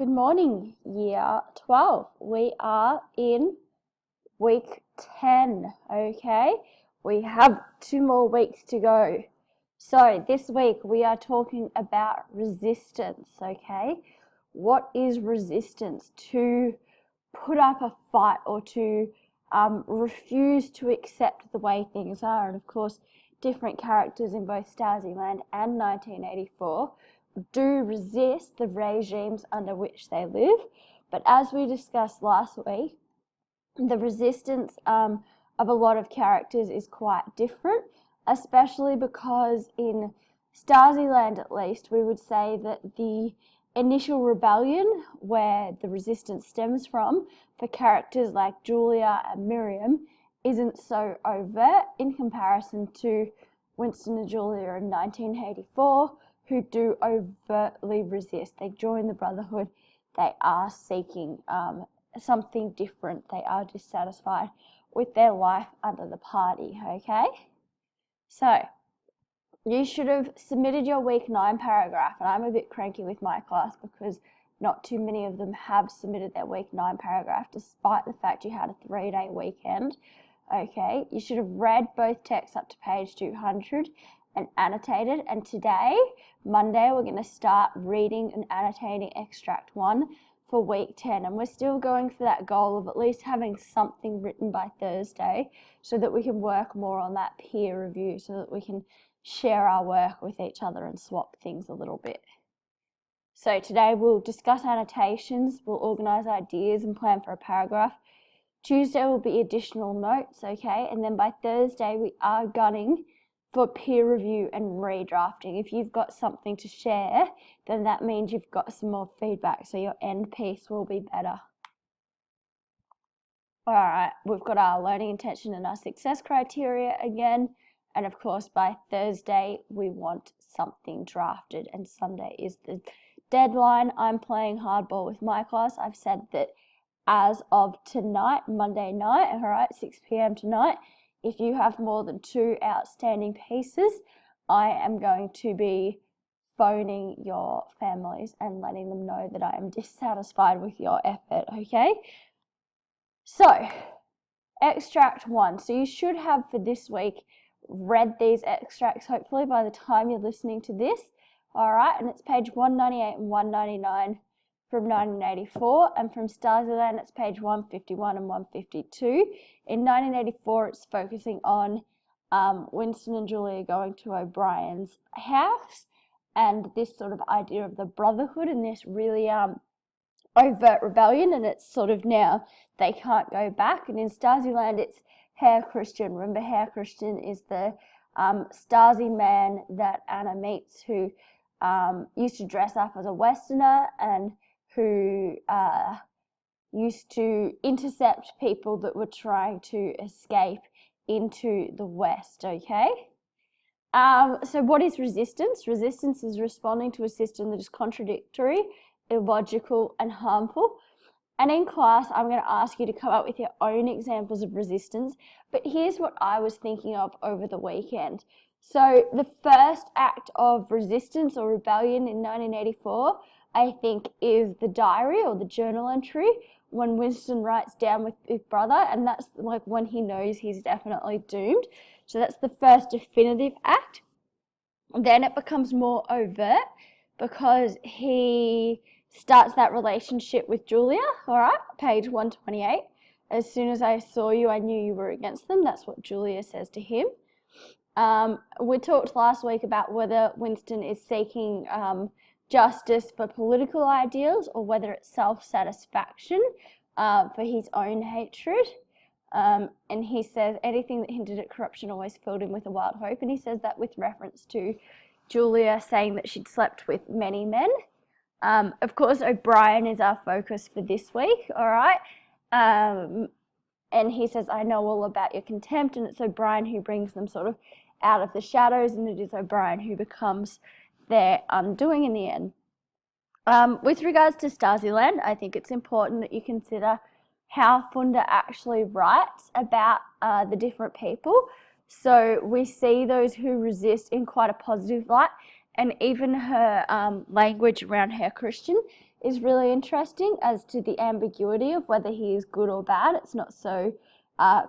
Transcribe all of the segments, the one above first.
Good morning, year 12. We are in week 10, okay? We have 2 more weeks to go. So this week we are talking about resistance, okay? What is resistance? To put up a fight or to refuse to accept the way things are. And of course, different characters in both Stasiland and 1984 do resist the regimes under which they live. But as we discussed last week, the resistance of a lot of characters is quite different, especially because in Stasiland, at least, we would say that the initial rebellion, where the resistance stems from, for characters like Julia and Miriam, isn't so overt in comparison to Winston and Julia in 1984, who do overtly resist. They join the Brotherhood. They are seeking something different. They are dissatisfied with their life under the party, okay? So, you should have submitted your week 9 paragraph, and I'm a bit cranky with my class because not too many of them have submitted their week 9 paragraph, despite the fact you had a 3-day weekend, okay? You should have read both texts up to page 200 and annotated, and today, Monday, we're going to start reading and annotating extract 1 for week 10, and we're still going for that goal of at least having something written by Thursday so that we can work more on that peer review, so that we can share our work with each other and swap things a little bit. So today we'll discuss annotations, we'll organise ideas and plan for a paragraph. Tuesday will be additional notes, okay, and then by Thursday we are gunning for peer review and redrafting. If you've got something to share, then that means you've got some more feedback, so your end piece will be better. Alright, we've got our learning intention and our success criteria again, and of course by Thursday we want something drafted, and Sunday is the deadline. I'm playing hardball with my class. I've said that as of tonight, Monday night, alright, 6 p.m. tonight, if you have more than 2 outstanding pieces, I am going to be phoning your families and letting them know that I am dissatisfied with your effort, okay? So, extract 1. So you should have for this week read these extracts hopefully by the time you're listening to this, alright? And it's page 198 and 199 from 1984, and from Stasiland it's page 151 and 152. In 1984 it's focusing on Winston and Julia going to O'Brien's house and this sort of idea of the brotherhood and this really overt rebellion, and it's sort of now they can't go back. And in Stasiland it's Herr Christian. Remember, Herr Christian is the Stasi man that Anna meets, who used to dress up as a Westerner and who used to intercept people that were trying to escape into the West, okay? So what is resistance? Resistance is responding to a system that is contradictory, illogical, and harmful. And in class, I'm going to ask you to come up with your own examples of resistance, but here's what I was thinking of over the weekend. So the first act of resistance or rebellion in 1984, I think, is the diary or the journal entry when Winston writes down with his brother, and that's like when he knows he's definitely doomed. So that's the first definitive act. Then it becomes more overt because he starts that relationship with Julia, alright, page 128. As soon as I saw you, I knew you were against them. That's what Julia says to him. We talked last week about whether Winston is seeking justice for political ideals or whether it's self-satisfaction for his own hatred. And he says anything that hinted at corruption always filled him with a wild hope, and he says that with reference to Julia saying that she'd slept with many men. Of course, O'Brien is our focus for this week, alright? And he says, I know all about your contempt, and it's O'Brien who brings them sort of out of the shadows, and it is O'Brien who becomes their undoing in the end. With regards to Stasiland, I think it's important that you consider how Funda actually writes about the different people. So we see those who resist in quite a positive light, and even her language around Herr Christian is really interesting as to the ambiguity of whether he is good or bad. It's not so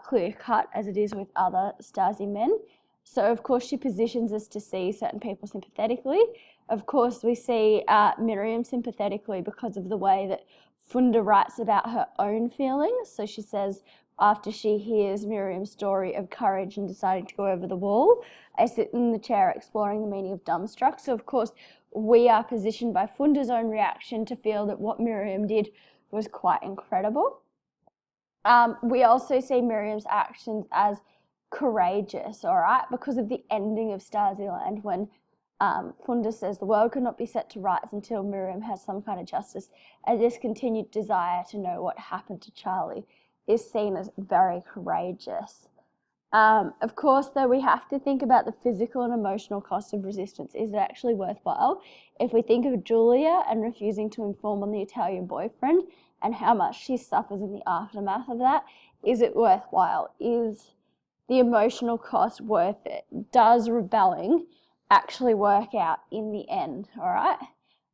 clear cut as it is with other Stasi men. So of course she positions us to see certain people sympathetically. Of course we see Miriam sympathetically because of the way that Funda writes about her own feelings. So she says, after she hears Miriam's story of courage and deciding to go over the wall, I sit in the chair exploring the meaning of dumbstruck. So of course we are positioned by Funda's own reaction to feel that what Miriam did was quite incredible. We also see Miriam's actions as courageous, all right, because of the ending of Stasiland when Funda says the world could not be set to rights until Miriam has some kind of justice. A discontinued desire to know what happened to Charlie is seen as very courageous. Of course, though, we have to think about the physical and emotional cost of resistance. Is it actually worthwhile? If we think of Julia and refusing to inform on the Italian boyfriend and how much she suffers in the aftermath of that, is it worthwhile? Is the emotional cost worth it? Does rebelling actually work out in the end, all right?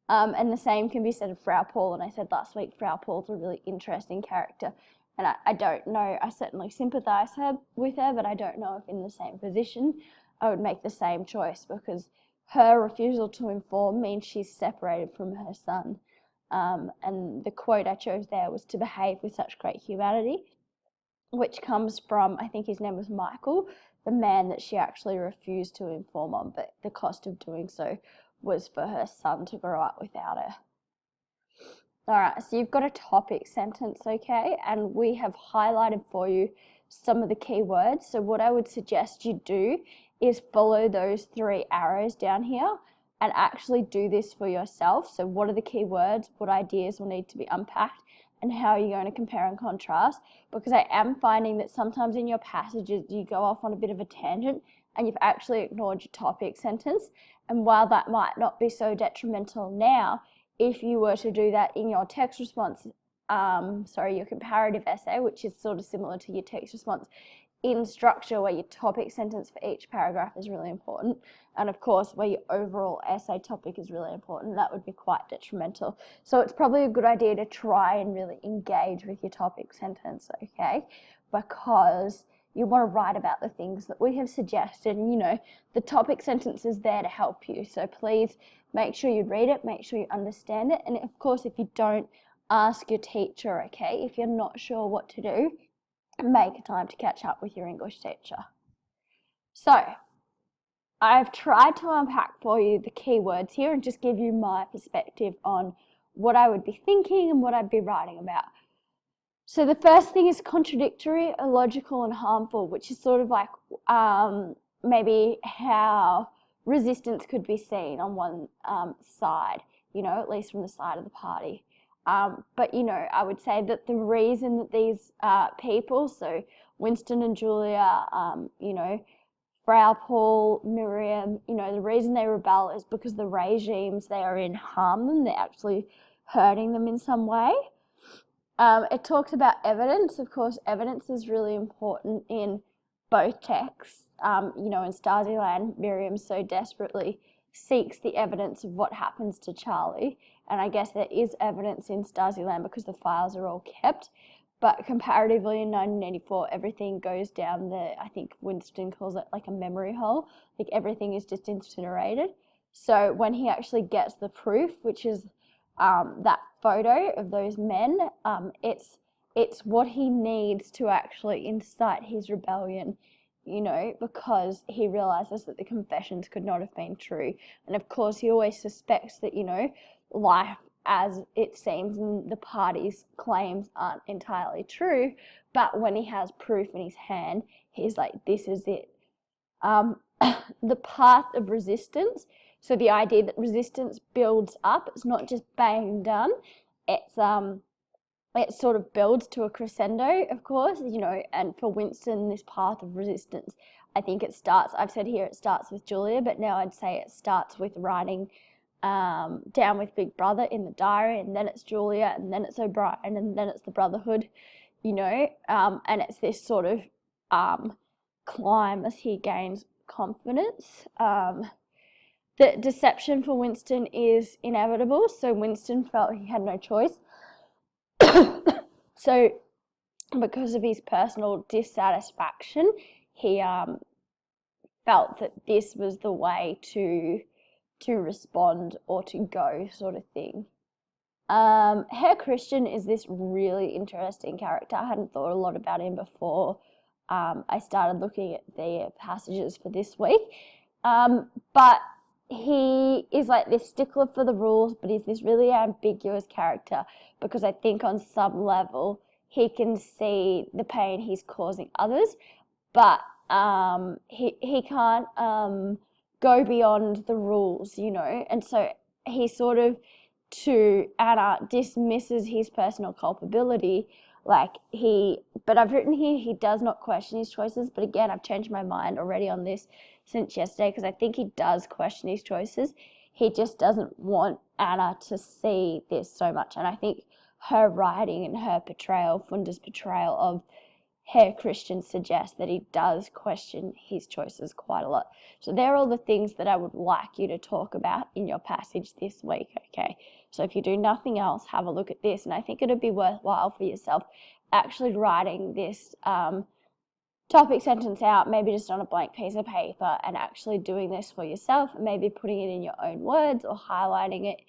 And the same can be said of Frau Paul, and I said last week Frau Paul's a really interesting character, and I don't know, I certainly sympathise with her, but I don't know if in the same position I would make the same choice, because her refusal to inform means she's separated from her son. And the quote I chose there was to behave with such great humanity, which comes from, I think his name was Michael, the man that she actually refused to inform on, but the cost of doing so was for her son to grow up without her. All right, so you've got a topic sentence, okay, and we have highlighted for you some of the key words. So what I would suggest you do is follow those 3 arrows down here and actually do this for yourself. So what are the key words, what ideas will need to be unpacked, and how are you going to compare and contrast? Because I am finding that sometimes in your passages you go off on a bit of a tangent and you've actually ignored your topic sentence. And while that might not be so detrimental now, if you were to do that in your text response, your comparative essay, which is sort of similar to your text response, in structure where your topic sentence for each paragraph is really important, and of course where your overall essay topic is really important, that would be quite detrimental. So it's probably a good idea to try and really engage with your topic sentence, okay, because you want to write about the things that we have suggested, and you know, the topic sentence is there to help you, so please make sure you read it, make sure you understand it, and of course if you don't, ask your teacher, okay, if you're not sure what to do, make time to catch up with your English teacher. So, I've tried to unpack for you the key words here and just give you my perspective on what I would be thinking and what I'd be writing about. So the first thing is contradictory, illogical, and harmful, which is sort of like maybe how resistance could be seen on one side, you know, at least from the side of the party. But, you know, I would say that the reason that these people, so Winston and Julia, you know, Frau Paul, Miriam, you know, the reason they rebel is because the regimes they are in harm them. They're actually hurting them in some way. It talks about evidence. Of course, evidence is really important in both texts. You know, in Stasiland, Miriam so desperately seeks the evidence of what happens to Charlie. And I guess there is evidence in Stasiland because the files are all kept. But comparatively in 1984, everything goes down the, I think Winston calls it like a memory hole. Like everything is just incinerated. So when he actually gets the proof, which is that photo of those men, it's what he needs to actually incite his rebellion, you know, because he realizes that the confessions could not have been true. And of course, he always suspects that, you know, life as it seems and the party's claims aren't entirely true. But when he has proof in his hand, he's like, this is it. The path of resistance. So the idea that resistance builds up, it's not just bang done. It sort of builds to a crescendo, of course, you know, and for Winston, this path of resistance, I think it starts, I've said here it starts with Julia, but now I'd say it starts with writing down with Big Brother in the diary, and then it's Julia, and then it's O'Brien, and then it's the Brotherhood, you know, and it's this sort of climb as he gains confidence. the deception for Winston is inevitable, so Winston felt he had no choice. So because of his personal dissatisfaction, he felt that this was the way to respond or to go, sort of thing. Herr Christian is this really interesting character. I hadn't thought a lot about him before I started looking at the passages for this week. But he is like this stickler for the rules, but he's this really ambiguous character because I think on some level he can see the pain he's causing others, but he can't go beyond the rules, you know, and so he sort of, to Anna, dismisses his personal culpability. But I've written here, he does not question his choices, but again, I've changed my mind already on this since yesterday because I think he does question his choices. He just doesn't want Anna to see this so much, and I think her writing and her portrayal, Funda's portrayal of Herr Christian, suggests that he does question his choices quite a lot. So they're all the things that I would like you to talk about in your passage this week, okay? So if you do nothing else, have a look at this, and I think it'd be worthwhile for yourself actually writing this topic sentence out, maybe just on a blank piece of paper, and actually doing this for yourself, and maybe putting it in your own words or highlighting it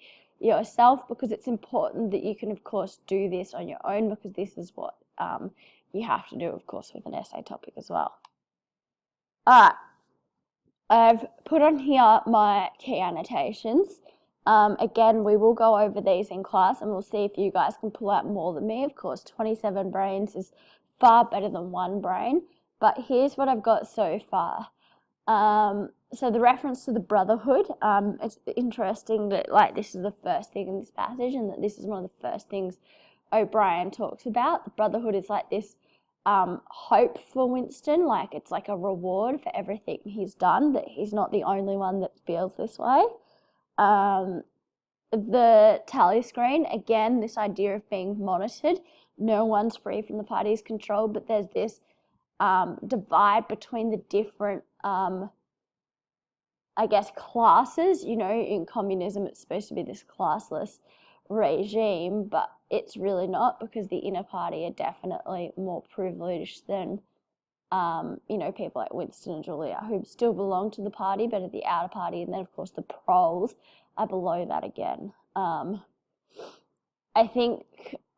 yourself, because it's important that you can, of course, do this on your own, because this is what you have to do, of course, with an essay topic as well. All right, I've put on here my key annotations. Again, we will go over these in class and we'll see if you guys can pull out more than me. Of course, 27 brains is far better than one brain, but here's what I've got so far. So the reference to the brotherhood, it's interesting that like this is the first thing in this passage and that this is one of the first things O'Brien talks about. The brotherhood is like this hope for Winston, like it's like a reward for everything he's done, that he's not the only one that feels this way. The tally screen, again, this idea of being monitored. No one's free from the party's control, but there's this divide between the different, I guess, classes. You know, in communism, it's supposed to be this classless regime, but it's really not, because the inner party are definitely more privileged than, you know, people like Winston and Julia, who still belong to the party, but at the outer party, and then, of course, the proles are below that again. I think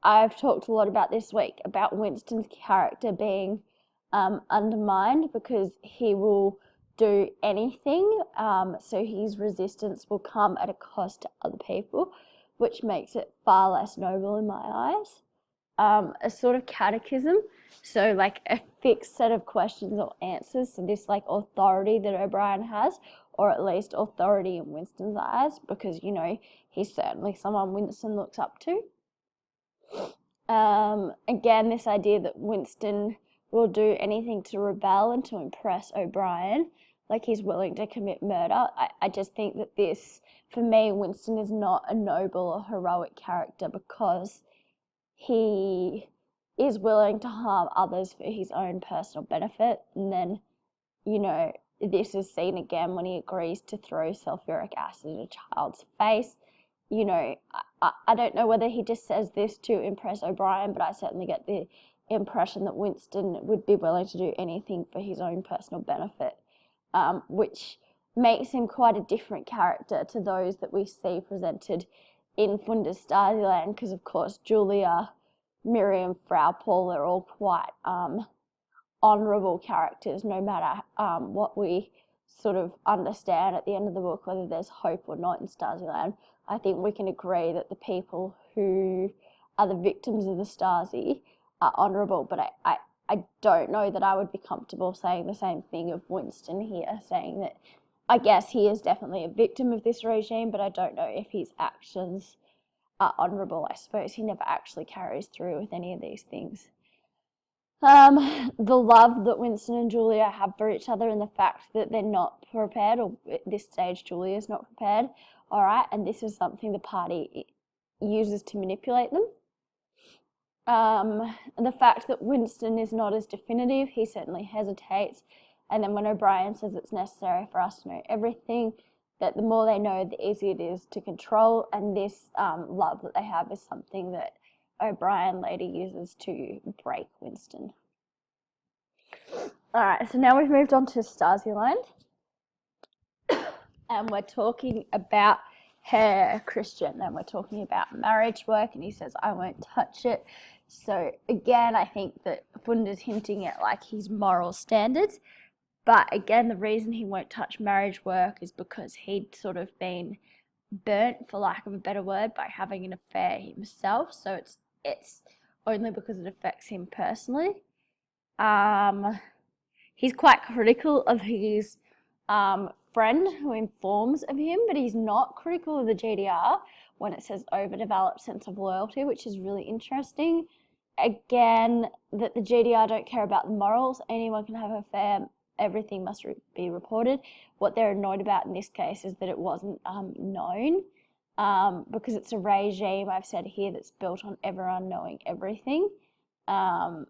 I've talked a lot about this week, about Winston's character being undermined, because he will do anything, so his resistance will come at a cost to other people, which makes it far less noble in my eyes. A sort of catechism, so like a fixed set of questions or answers, so this like authority that O'Brien has, or at least authority in Winston's eyes, because, you know, he's certainly someone Winston looks up to. Again, this idea that Winston will do anything to rebel and to impress O'Brien, like he's willing to commit murder. I just think that this, for me, Winston is not a noble or heroic character, because he is willing to harm others for his own personal benefit. And then, you know, this is seen again when he agrees to throw sulfuric acid in a child's face. You know, I don't know whether he just says this to impress O'Brien, but I certainly get the impression that Winston would be willing to do anything for his own personal benefit, which makes him quite a different character to those that we see presented in Funda's Stasiland, because, of course, Julia, Miriam, Frau Paul are all quite honourable characters, no matter what we sort of understand at the end of the book, whether there's hope or not in Stasiland. I think we can agree that the people who are the victims of the Stasi are honourable, but I don't know that I would be comfortable saying the same thing of Winston here, saying that I guess he is definitely a victim of this regime, but I don't know if his actions are honourable. I suppose he never actually carries through with any of these things. The love that Winston and Julia have for each other, and the fact that they're not prepared, or at this stage Julia's not prepared, all right, and this is something the party uses to manipulate them. The fact that Winston is not as definitive, he certainly hesitates, and then when O'Brien says it's necessary for us to know everything, that the more they know, the easier it is to control, and this love that they have is something that O'Brien later uses to break Winston. Alright, so now we've moved on to Stasiland, and we're talking about Herr Christian, and we're talking about marriage work, and he says, I won't touch it. So again, I think that Funder's hinting at like his moral standards, but again, the reason he won't touch marriage work is because he'd sort of been burnt, for lack of a better word, by having an affair himself. So it's only because it affects him personally. He's quite critical of his friend who informs of him, but he's not critical of the GDR when it says overdeveloped sense of loyalty, which is really interesting. Again, that the GDR don't care about the morals. Anyone can have an affair. Everything must be reported. What they're annoyed about in this case is that it wasn't known, because it's a regime, I've said here, that's built on everyone knowing everything. And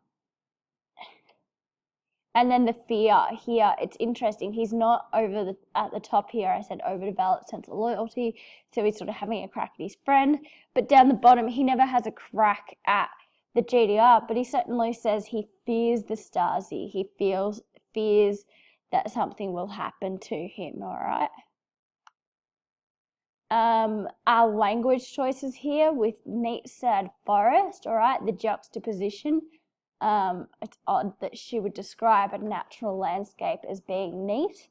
then the fear here, it's interesting. He's not at the top here, I said overdeveloped sense of loyalty. So he's sort of having a crack at his friend. But down the bottom, he never has a crack at the GDR, but he certainly says he fears the Stasi. He fears that something will happen to him, all right? Our language choices here with neat, sad forest, all right, the juxtaposition. It's odd that she would describe a natural landscape as being neat.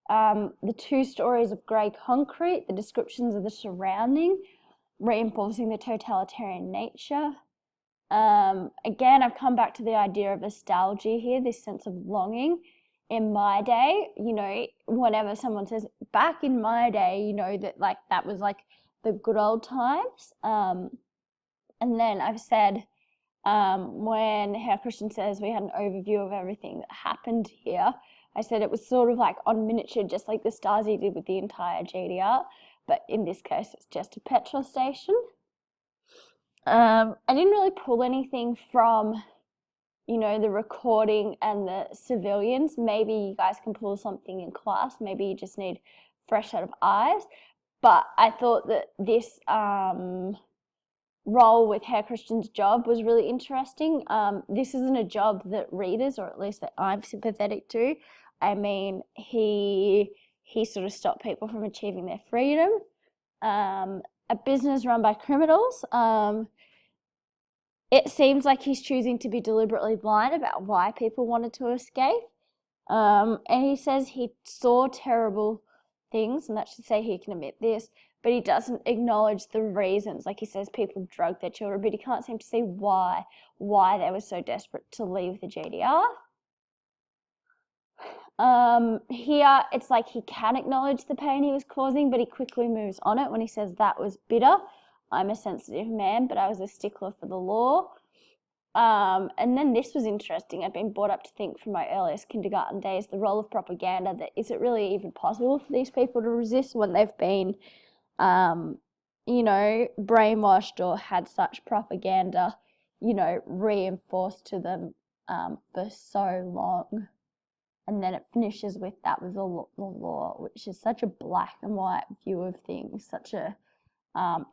The 2 stories of grey concrete, the descriptions of the surrounding, reinforcing the totalitarian nature. Again, I've come back to the idea of nostalgia here, this sense of longing. In my day, you know, whenever someone says back in my day, you know, that like that was like the good old times. And then I've said, when Herr Christian says we had an overview of everything that happened here, I said it was sort of like on miniature, just like the Stasi did with the entire GDR, but in this case it's just a petrol station. I didn't really pull anything from, you know, the recording and the civilians. Maybe you guys can pull something in class. Maybe you just need fresh set of eyes. But I thought that this role with Herr Christian's job was really interesting. This isn't a job that readers, or at least that I'm sympathetic to. I mean, he sort of stopped people from achieving their freedom. A business run by criminals. It seems like he's choosing to be deliberately blind about why people wanted to escape. And he says he saw terrible things, and that should say he can admit this, but he doesn't acknowledge the reasons. Like he says people drugged their children, but he can't seem to see why they were so desperate to leave the GDR. Here, it's like he can acknowledge the pain he was causing, but he quickly moves on it when he says that was bitter. I'm a sensitive man, but I was a stickler for the law. And then this was interesting. I've been brought up to think from my earliest kindergarten days, the role of propaganda, that is it really even possible for these people to resist when they've been, you know, brainwashed or had such propaganda, you know, reinforced to them for so long. And then it finishes with that was the law, which is such a black and white view of things, such a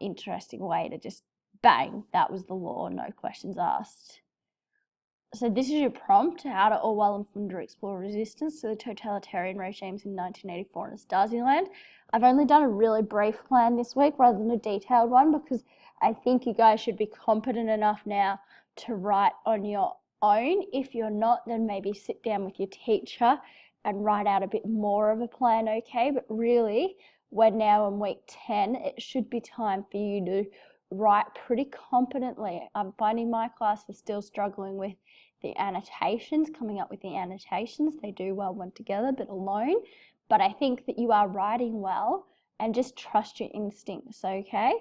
interesting way to just bang, that was the law, no questions asked. So this is your prompt: how do Orwell and Funder explore resistance to the totalitarian regimes in 1984 in Stasiland. I've only done a really brief plan this week rather than a detailed one, because I think you guys should be competent enough now to write on your own. If you're not, then maybe sit down with your teacher and write out a bit more of a plan, okay? But really, we're now in week 10, it should be time for you to write pretty competently. I'm finding my class is still struggling with the annotations, coming up with the annotations. They do well when together, but alone. But I think that you are writing well, and just trust your instincts, okay?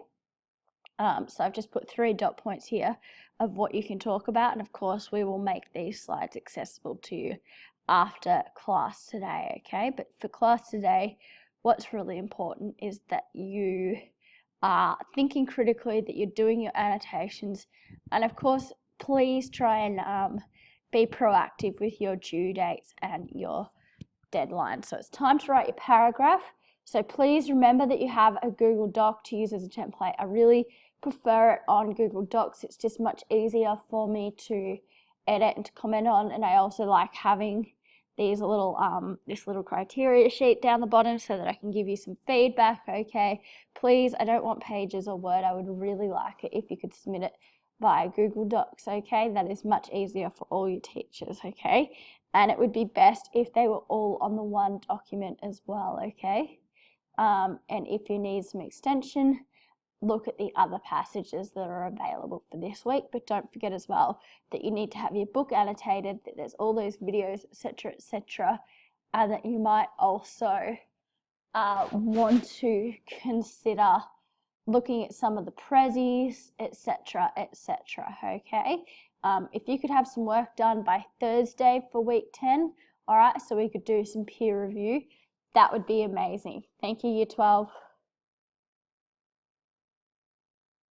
So I've just put 3 dot points here of what you can talk about, and of course we will make these slides accessible to you after class today, okay? But for class today, what's really important is that you are thinking critically, that you're doing your annotations, and of course please try and be proactive with your due dates and your deadlines. So it's time to write your paragraph. So please remember that you have a Google Doc to use as a template. I really prefer it on Google Docs. It's just much easier for me to edit and to comment on, and I also like having these little this little criteria sheet down the bottom so that I can give you some feedback. Okay, please, I don't want pages or Word. I would really like it if you could submit it via Google Docs. Okay, that is much easier for all your teachers. Okay, and it would be best if they were all on the one document as well. Okay, and if you need some extension, look at the other passages that are available for this week. But don't forget as well that you need to have your book annotated, that there's all those videos, etc., and that you might also want to consider looking at some of the prezzies, etc., okay? If you could have some work done by Thursday for week 10, all right, so we could do some peer review, that would be amazing. Thank you, Year 12.